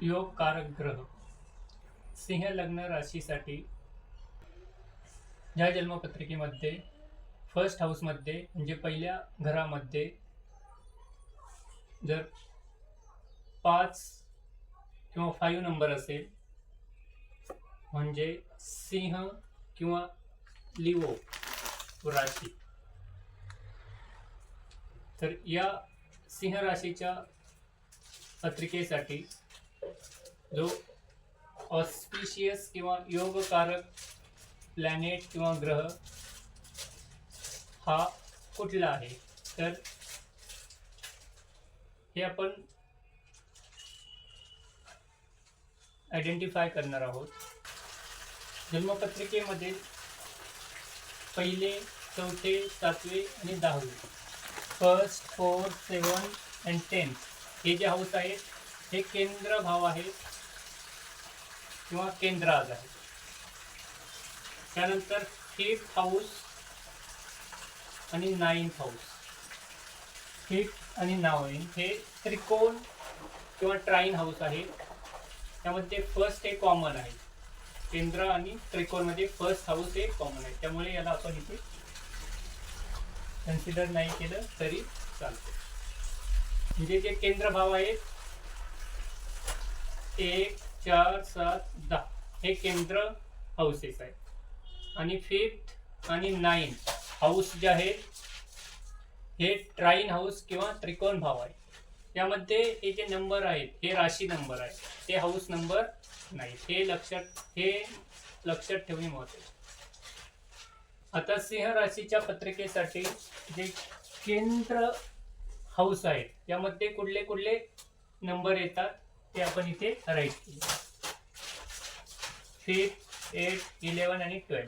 योगकारक ग्रह सिंह लग्न राशीसाठी या जन्मपत्रिकेमध्ये फर्स्ट हाऊसमध्ये म्हणजे पहिल्या घरामध्ये जर 5 किंवा 5 नंबर असेल म्हणजे सिंह किंवा लिओ राशी, तर या सिंह राशीच्या पत्रिकेसाठी जो ऑस्पिशियस किंवा योगकारक प्लॅनेट किंवा ग्रह हा कुठला आहे, तर हे आपण आयडेंटिफाय करणार आहोत. जन्मपत्रिकेमध्ये पहिले, चौथे, सातवे आणि 10वे, फर्स्ट, 4, 7 and 10 हे जे हाऊस आहेत हे केंद्र भाव आहेत किंवा केंद्राज आहेत. त्यानंतर 5th हाऊस आणि 9th हाऊस, 5th आणि 9 हे त्रिकोण किंवा ट्राईन हाऊस आहे. त्यामध्ये फर्स्ट हे कॉमन आहे, केंद्र आणि त्रिकोणमध्ये फर्स्ट हाऊस हे कॉमन आहे, त्यामुळे याला आपण इथे कन्सिडर नाही केलं तरी चालते. म्हणजे जे केंद्र भाव आहेत 1, 4, 7, 10 हे केंद्र हाऊसेस आहेत आणि 5th आणि 9th हाऊस जे आहेत हे ट्राईन हाऊस किंवा त्रिकोण भाव आहे. त्यामध्ये हे जे नंबर आहेत हे राशी नंबर आहे, ते हाऊस नंबर नाही. हे लक्षात ठेवणे महत्त्वाचे. आता सिंह राशीच्या पत्रिकेसाठी जे केंद्र हाऊस आहेत त्यामध्ये कुठले कुठले नंबर येतात ते आपण इथे राईट केले. 5, 8, 11 आणि 12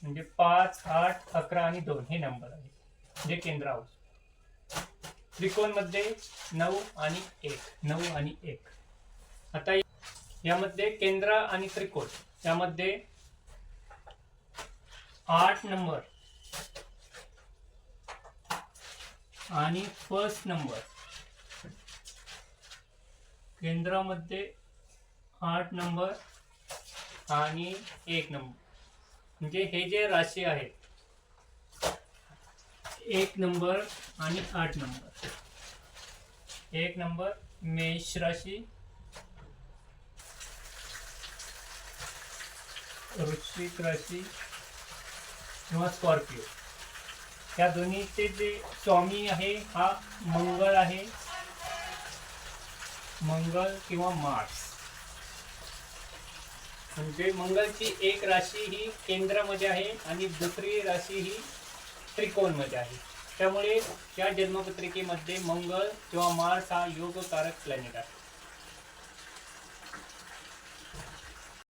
म्हणजे 5, 8, 11 आणि 2 हे नंबर आहेत जे केंद्र हाऊस. त्रिकोणमध्ये 9 आणि 1. आता यामध्ये केंद्र आणि त्रिकोण यामध्ये 8 नंबर आणि फर्स्ट नंबर, केंद्रामध्ये 8 नंबर आणि 1 नंबर म्हणजे हे जे राशी आहेत 1 नंबर आणि 8 नंबर. 1 नंबर मेष राशी, वृश्चिक राशी किंवा स्कॉर्पिओ. या दोन्हीचे जे स्वामी आहे हा मंगळ आहे, मंगळ किंवा मार्स. म्हणजे मंगळची एक राशी ही केंद्रामध्ये आहे आणि दुसरी राशी ही त्रिकोणमध्ये आहे. त्यामुळे या जन्मपत्रिकेमध्ये मंगळ किंवा मार्स हा योगकारक प्लॅनेट आहे.